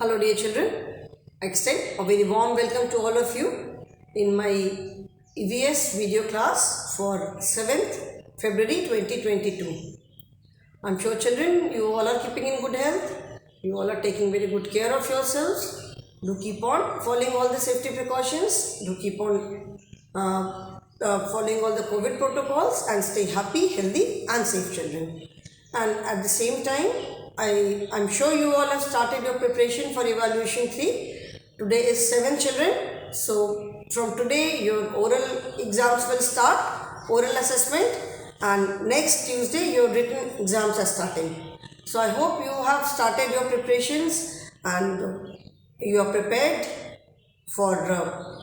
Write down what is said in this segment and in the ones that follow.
Hello dear children, I extend a very warm welcome to all of you in my EVS video class for 7th February 2022. I'm sure children you all are keeping in good health, you all are taking very good care of yourselves. Do keep on following all the safety precautions, do keep on following all the COVID protocols and stay happy, healthy and safe children. And at the same time, I'm sure you all have started your preparation for evaluation 3. Today is 7 children. So from today your oral exams will start, oral assessment, and next Tuesday your written exams are starting. So I hope you have started your preparations and you are prepared for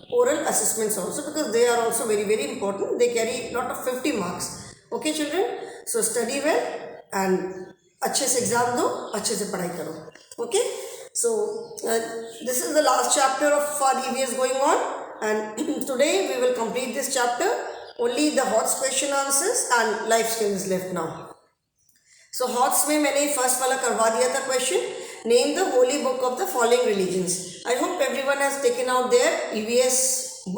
oral assessments also, because they are also very important. They carry lot of 50 marks. Okay children, so study well and अच्छे से exam दो, अच्छे से पढ़ाई करो. Okay, so this is the last chapter of our EVS going on, and today we will complete this chapter. Only the HOTS question answers and life skills left now. So HOTS में मैंने first वाला करवा दिया था question, name the holy book of the following religions. I hope everyone has taken out their EVS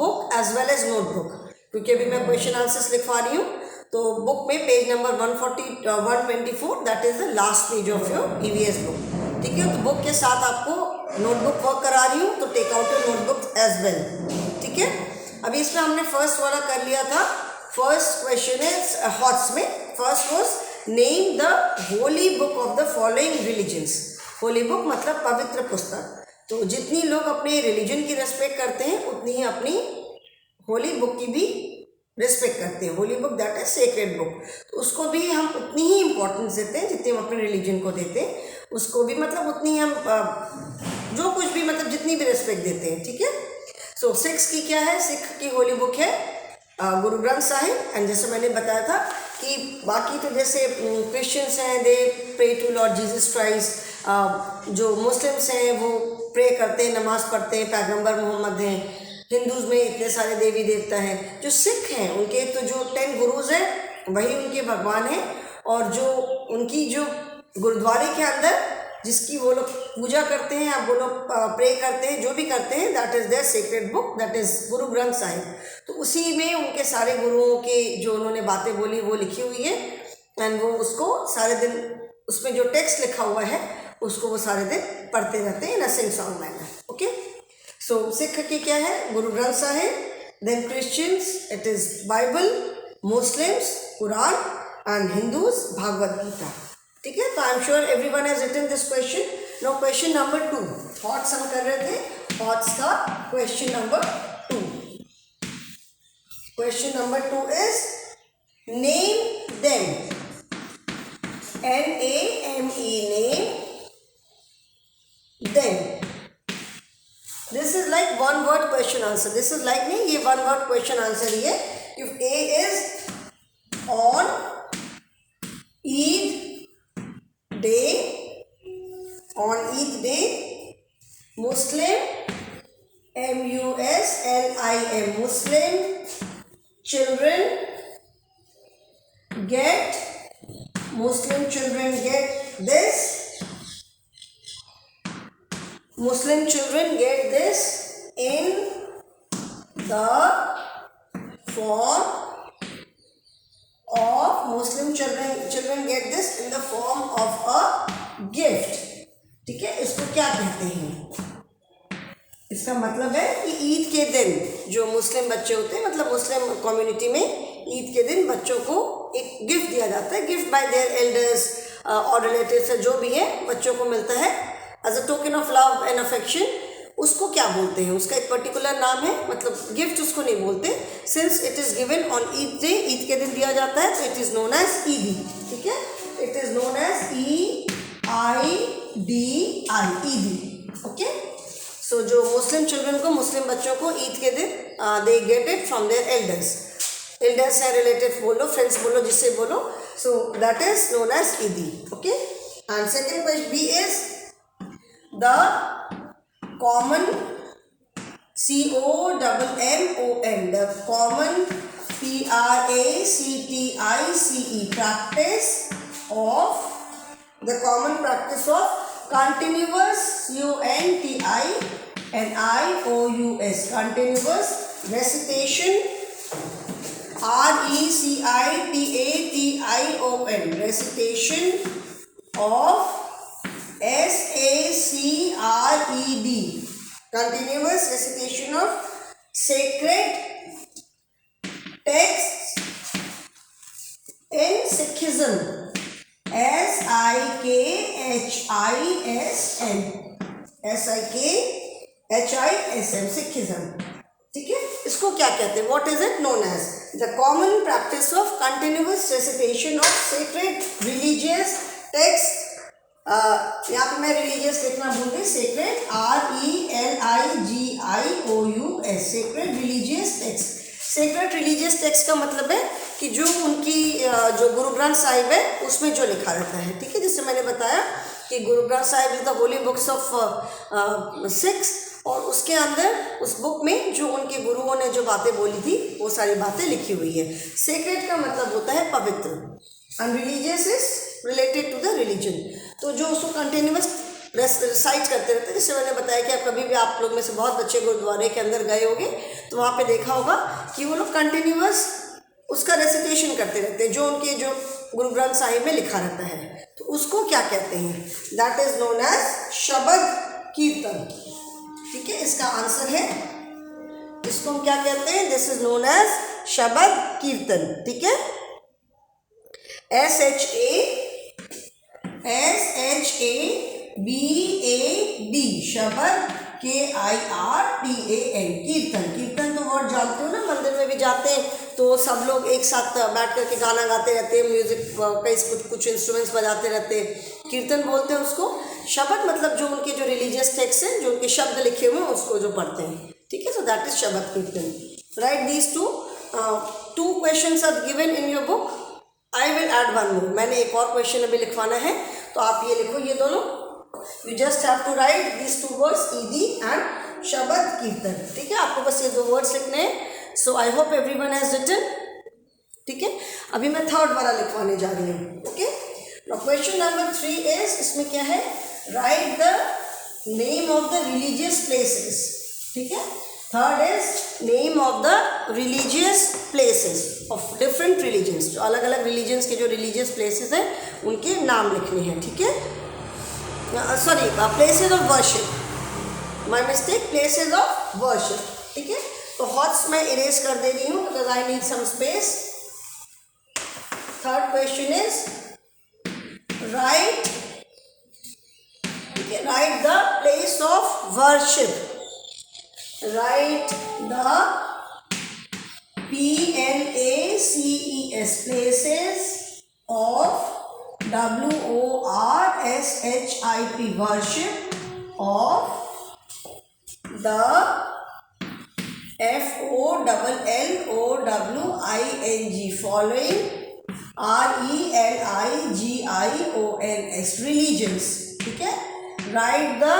book as well as notebook, क्योंकि अभी मैं question answers लिखवा रही हूँ. तो बुक में page number 124 that is the last page of your EVS book. ठीक है, तो बुक के साथ आपको नोटबुक वर्क करा रही हूँ, तो take out your notebook as well. ठीक है, अभी इसमें हमने फर्स्ट वाला कर लिया था. फर्स्ट क्वेश्चन इज हॉट्स में first was name the holy book of the following religions. Holi book मतलब पवित्र पुस्तक. तो जितनी लोग अपने रिलीजन की रेस्पेक्ट करते हैं उतनी ही अपनी होली बुक की भी रिस्पेक्ट करते हैं. Holi book that is sacred book, तो उसको भी हम उतनी ही इम्पोर्टेंस देते हैं जितनी हम अपने रिलीजन को देते हैं. उसको भी मतलब उतनी हम जो कुछ भी मतलब जितनी भी रिस्पेक्ट देते हैं. ठीक है, सो सिक्स की क्या है, सिख की होली बुक है गुरु ग्रंथ साहिब. एंड जैसे मैंने बताया था कि बाकी तो जैसे क्रिश्चियंस हैं they pray to Lord Jesus Christ, जो मुस्लिम्स हैं वो प्रे करते हैं, नमाज़ पढ़ते हैं, पैगंबर मोहम्मद हैं. हिंदूज़ में इतने सारे देवी देवता हैं. जो सिख हैं उनके तो जो 10 गुरुज़ हैं वही उनके भगवान हैं, और जो उनकी जो गुरुद्वारे के अंदर जिसकी वो लोग पूजा करते हैं या वो लोग प्रे करते हैं, जो भी करते हैं, that is their secret book, that is Guru Granth Sahib. तो उसी में उनके सारे गुरुओं के जो उन्होंने बातें बोली वो लिखी हुई है. एंड वो उसको सारे दिन उसमें जो टेक्स्ट लिखा हुआ है उसको वो सारे दिन पढ़ते रहते हैं in a sing song manner. Okay, so Sikh की क्या है, Guru Granth Sahib. Then Christians it is Bible, Muslims Quran, and Hindus Bhagavad Gita. ठीक है, तो I am sure everyone has written this question. Now question number 2, HOTS हम कर रहे थे, हॉट्स का question number 2. Question number 2 is name them, NAME, name them. This is like one word question answer. This is like नहीं, ये one word question answer ही है. If A is on Eid day, on Eid day, Muslim, MUSLIM, Muslim children get, Muslim children get this, Muslim children get this in the form of, Muslim children get this in the form of a gift. ठीक है, इसको क्या कहते हैं? इसका मतलब है कि ईद के दिन जो मुस्लिम बच्चे होते हैं, मतलब मुस्लिम कम्युनिटी में ईद के दिन बच्चों को एक गिफ्ट दिया जाता है. गिफ्ट बाय देयर एल्डर्स और रिलेटिव्स, जो भी है बच्चों को मिलता है as a token of love and affection. उसको क्या बोलते हैं, उसका एक पर्टिकुलर नाम है, मतलब गिफ्ट उसको नहीं बोलते. Since it is given on Eid day, Eid के दिन दिया जाता है, तो it is known as Eidi. ठीक है, it is known as EIDI, Eidi. Okay, so जो मुस्लिम चिल्ड्रन को, मुस्लिम बच्चों को ईद के दिन they get it from their elders. Elders है, रिलेटिव बोलो, फ्रेंड्स बोलो, जिससे बोलो, so that is known as Eidi. Okay, and second question B is the common COMMON, the common PRACTICE practice of, the common practice of continuous NIOUS, continuous recitation. RECITATION, recitation of SACRED, continuous recitation of sacred texts in Sikhism. SIKHISM, Sikhism. ठीक है, इसको क्या कहते हैं? What is it known as? The common practice of continuous recitation of sacred religious text. यहाँ पे मैं religious लिखना भूल गई. Sacred, RELIGIOUS, sacred religious text. Sacred religious text का मतलब है कि जो उनकी जो गुरु ग्रंथ साहिब है उसमें जो लिखा रहता है. ठीक है, जिससे मैंने बताया कि गुरु Granth Sahib is the holy books of six, और उसके अंदर उस बुक में जो उनके गुरुओं ने जो बातें बोली थी वो सारी बातें लिखी हुई है. सेक्रेड का मतलब होता है पवित्र, and religious is related to the religion. तो जो उसको कंटिन्यूअस रिसाइट करते रहते हैं, जैसे मैंने बताया कि आप कभी भी, आप लोग में से बहुत बच्चे गुरुद्वारे के अंदर गए होंगे तो वहाँ पे देखा होगा कि वो लोग कंटिन्यूअस उसका रेसिटेशन करते रहते हैं जो उनके जो गुरु ग्रंथ साहिब में लिखा रहता है. तो उसको क्या कहते हैं? दैट इज नोन एज शबद कीर्तन. ठीक है, इसका आंसर है, इसको हम क्या कहते हैं? दिस इज नोन एज शबद कीर्तन. ठीक है, SHABAD, शबद, KIRTAN, कीर्तन. कीर्तन तो वर्ड जानते हो ना, मंदिर में भी जाते हैं तो सब लोग एक साथ बैठ करके गाना गाते रहते हैं, म्यूजिक कई कुछ इंस्ट्रूमेंट्स बजाते रहते हैं, कीर्तन बोलते हैं उसको. शबद मतलब जो उनके जो रिलीजियस टेक्स्ट हैं, जो उनके शब्द लिखे हुए हैं उसको जो पढ़ते हैं. ठीक है, सो that is shabad kirtan. Write these two questions are given in your book. I will add one more. मैंने एक और क्वेश्चन अभी लिखवाना है, तो आप ये लिखो, ये दोनों. You just have to write this two words, Eidi and shabad kirtan. ठीक है, आपको बस ये दो वर्ड्स लिखने हैं. So I hope everyone has written. ठीक है, अभी मैं थर्ड वाला लिखवाने जा रही हूँ. Okay, now question number 3 is, इसमें क्या है? Right the name of the religious places. ठीक है, third is name of the religious places of different religions. जो अलग अलग रिलीजन्स के जो रिलीजियस प्लेसेस हैं उनके नाम लिखने हैं. ठीक है, sorry, places of worship, my mistake, places of worship. ठीक है, तो हॉट्स मैं इरेज कर दे रही हूँ because I need some space. Third question is write, write the place of worship. Write the PLACES, places of WORSHIP, worship of the FOLLOWING, following RELIGIONS, religions. ठीक है, write the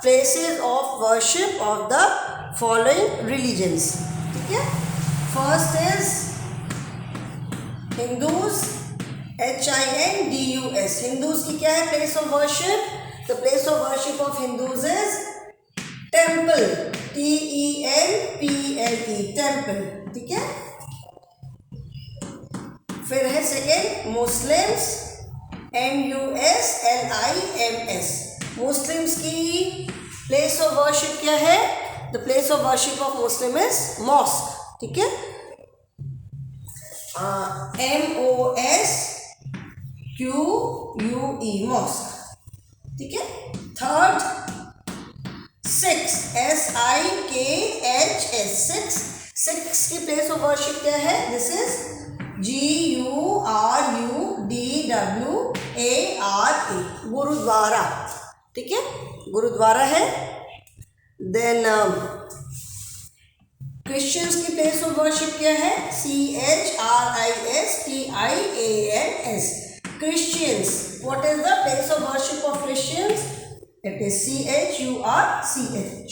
places of worship of the following religions. ठीक है, first is Hindus, HINDUS. Hindus की क्या है place of worship? The place of worship of Hindus is temple, TEMPLE, temple. ठीक है, फिर है सेकेंड मुस्लिम्स, MUSLIMS. मुस्लिम्स की प्लेस ऑफ वर्शिप क्या है? The place of worship of Muslim is mosque. ठीक है, MOSQUE, मॉस्क. ठीक है, थर्ड सिक्स, SIKHS, सिक्स. सिक्स की प्लेस ऑफ वर्शिप क्या है? This is GURUDWARA, gurudwara. ठीक है, गुरुद्वारा है. देन क्रिश्चियंस की प्लेस ऑफ वर्शिप क्या है? CHRISTIANS, Christians. What is the place of worship of Christians? It is CHURCH,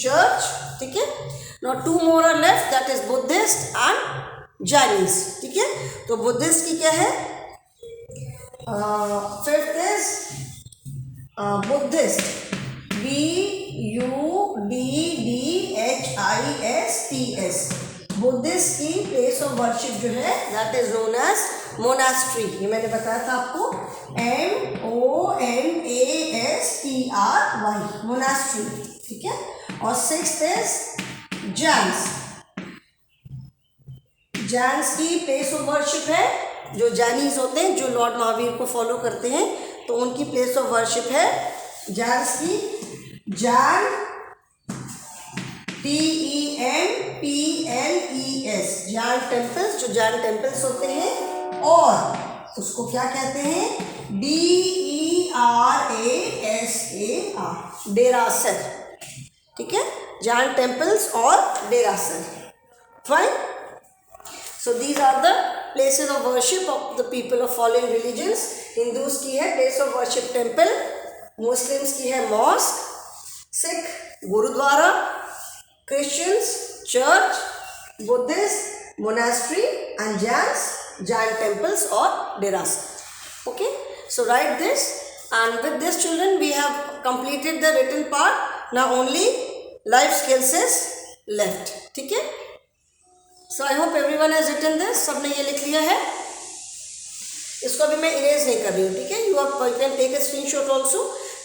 church. ठीक है, now two more are left, that is Buddhist and Jains. ठीक है, तो बुद्धिस्ट की क्या है? Fifth is Buddhist, BUDDHIST, MONASTS। Buddhist की प्लेस ऑफ वर्शिप जो है that is known as monastery. ये मैंने बताया था आपको, MONASTRY, मोनास्ट्री, ठीक है। और सिक्स्थ इज जैन्स। जैन्स की प्लेस ऑफ वर्शिप है, जो जैनीज होते हैं, जो लॉर्ड महावीर को फॉलो करते हैं, तो उनकी प्लेस ऑफ वर्शिप है जैन्स की। जैन TEMPLES, जैन टेम्पल्स, जो जैन टेम्पल्स होते हैं। और उसको क्या कहते हैं? DERASAR, डेरासर, ठीक है। जैन टेम्पल्स और डेरासर, fine. So these are the places of worship of the people of following religions. Hindus की है place of worship temple, Muslims की है mosque, Sikh gurdwara, Christians church, Buddhist monastery and Jains Jain temples or derasa. Okay, so write this, and with this children we have completed the written part. Now only life skills is left, ठीक है। So I hope everyone has written this. सबने ये लिख लिया है। इसको अभी मैं इरेज नहीं कर रही हूँ, ठीक है। You can take a screenshot also.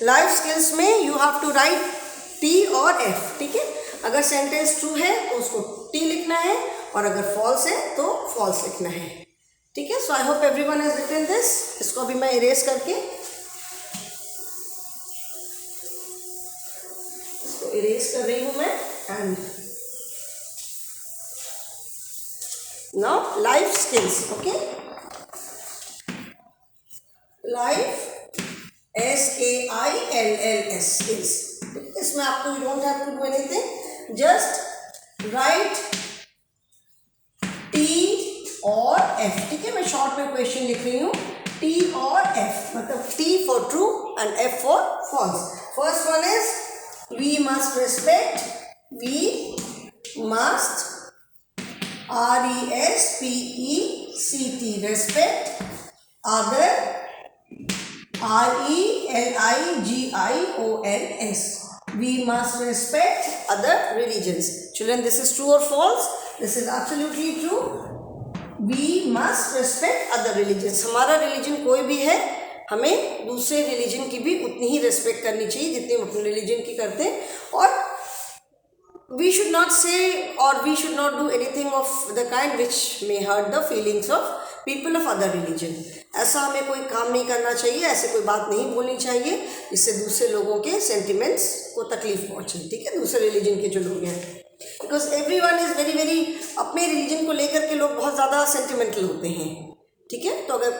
Life skills में you have to write T और F, ठीक है। अगर सेंटेंस ट्रू है तो उसको T लिखना है, और अगर फॉल्स है तो फॉल्स लिखना है, ठीक है। So I hope everyone has written this. इसको अभी मैं इरेज करके इसको इरेज कर रही हूँ मैं। And now life skills, okay, life SKILLS skills। इसमें आपको you don't have to do anything, just write T और F, ठीक है। मैं शॉर्ट में क्वेश्चन लिख रही हूँ, T और F, मतलब T for true and F for false। First one is we must respect, we must RESPECT, respect other, RELIGIONS, we must respect other religions। Children, this is true or false? This is absolutely true. We must respect other religions। हमारा religion कोई भी है, हमें दूसरे religion की भी उतनी ही respect करनी चाहिए जितनी हम अपने रिलीजन की करते हैं। और we should not say or we should not do anything of the kind which may hurt the feelings of people of other religion। ऐसा हमें कोई काम नहीं करना चाहिए, ऐसे कोई बात नहीं बोलनी चाहिए जिससे दूसरे लोगों के सेंटिमेंट्स को तकलीफ पहुंचे, ठीक है, दूसरे रिलीजन के जो लोग हैं। Because everyone is very very, अपने रिलीजन को लेकर के लोग बहुत ज़्यादा सेंटिमेंटल होते हैं, ठीक है। तो अगर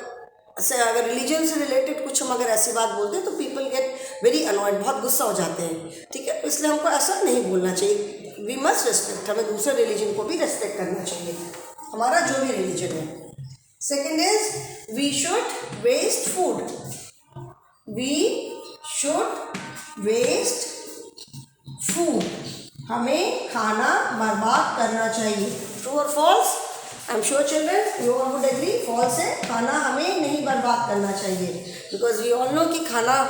रिलीजन से रिलेटेड कुछ हम अगर ऐसी बात बोलते हैं तो पीपल गेट वेरी अनॉयड, बहुत गुस्सा हो जाते हैं, ठीक है। इसलिए हमको ऐसा नहीं बोलना चाहिए। वी मस्ट रिस्पेक्ट, हमें दूसरे रिलीजन को भी रेस्पेक्ट करना चाहिए, हमारा जो भी रिलीजन है। Second is we should waste food, we should waste food, हमें खाना बर्बाद करना चाहिए। ट्रू और false? I am sure children you all would agree, false है, खाना हमें नहीं बर्बाद करना चाहिए। बिकॉज वी ऑल नो कि खाना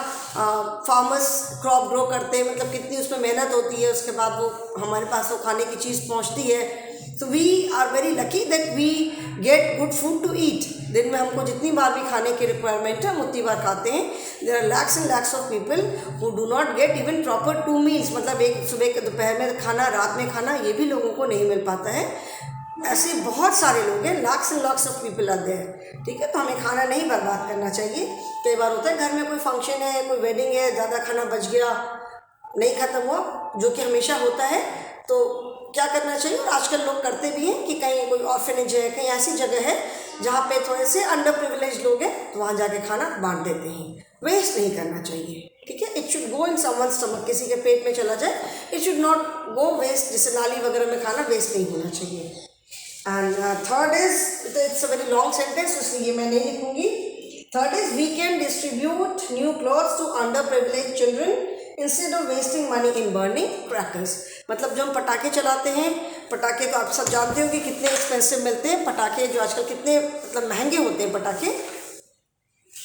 फार्मर्स क्रॉप ग्रो करते हैं, मतलब कितनी उसमें मेहनत होती है, उसके बाद वो हमारे पास वो खाने की चीज़ पहुंचती है। So we are very lucky that we get good food to eat. दिन में हमको जितनी बार भी खाने की रिक्वायरमेंट है हम उतनी बार खाते हैं। There are lakhs and lakhs of people who do not get even proper 2 meals, मतलब एक सुबह के दोपहर में खाना, रात में खाना, ये भी लोगों को नहीं मिल पाता है। ऐसे बहुत सारे लोग हैं, lakhs and lakhs of people आते हैं, ठीक है। तो हमें खाना नहीं बर्बाद करना चाहिए। कई बार होता है घर में कोई फंक्शन है, कोई वेडिंग है, ज़्यादा खाना बच गया, नहीं ख़त्म हुआ, जो कि हमेशा होता है, तो क्या करना चाहिए, और आजकल लोग करते भी हैं कि कहीं कोई ऑर्फेनेज है, कहीं ऐसी जगह है जहाँ पे थोड़े से अंडर प्रिविलेज लोग हैं, तो वहाँ जाके खाना बांट देते हैं। वेस्ट नहीं करना चाहिए, ठीक है। It should go in someone's stomach, किसी के पेट में चला जाए, it should not go waste. जैसे नाली वगैरह में खाना वेस्ट नहीं होना चाहिए। And third is, it's a very long sentence, इसलिए मैं नहीं लिखूंगी। Third is we can distribute new clothes to under privilege children instead of wasting money in burning crackers. मतलब जो हम पटाखे चलाते हैं, पटाखे तो आप सब जानते हो कि कितने एक्सपेंसिव मिलते हैं, पटाखे जो आजकल कितने मतलब महंगे होते हैं पटाखे।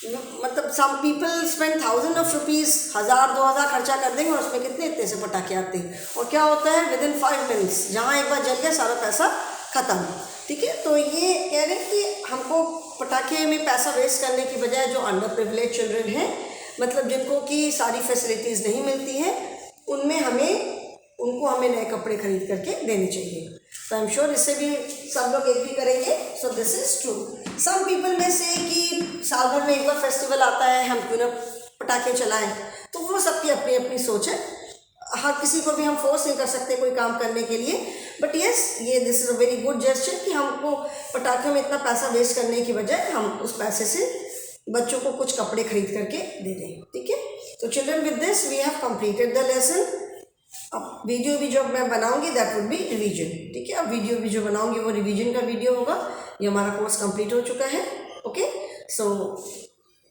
मतलब some people spend 1000 of rupees, 1000-2000 खर्चा कर देंगे और उसमें कितने इतने से पटाखे आते हैं। और क्या होता है, विद इन 5 मिनट्स जहाँ एक बार जल गया सारा पैसा ख़त्म। ठीक है, तो ये कह रहे हैं कि हमको पटाखे में पैसा वेस्ट करने की बजाय जो अंडर प्रिविलेज चिल्ड्रन हैं, मतलब जिनको कि सारी फैसिलिटीज़ नहीं मिलती हैं, उनको हमें नए कपड़े खरीद करके देने चाहिए। तो आई एम श्योर इससे भी सब लोग एग्री करेंगे। So this is true. Some people में से कि साल भर में एक बार फेस्टिवल आता है, हम क्यों ना पटाखे चलाएं, तो वो सबकी अपनी अपनी सोच है। हर किसी को भी हम फोर्स नहीं कर सकते कोई काम करने के लिए, बट येस ये this is a very good gesture कि हमको पटाखे में इतना पैसा वेस्ट करने की बजाय हम उस पैसे से बच्चों को कुछ कपड़े खरीद करके दे दें। ठीक है, तो children with this we have completed the lesson. अब वीडियो भी जो मैं बनाऊंगी दैट वुड बी रिवीजन। ठीक है, अब वीडियो भी जो बनाऊंगी वो रिवीजन का वीडियो होगा। ये हमारा कोर्स कंप्लीट हो चुका है। Okay, so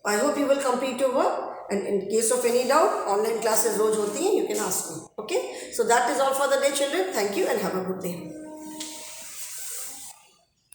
I hope you will complete your work and in case of any doubt online classes रोज होती हैं, you can ask me. Okay, so that is all for the day children. Thank you and have a good day.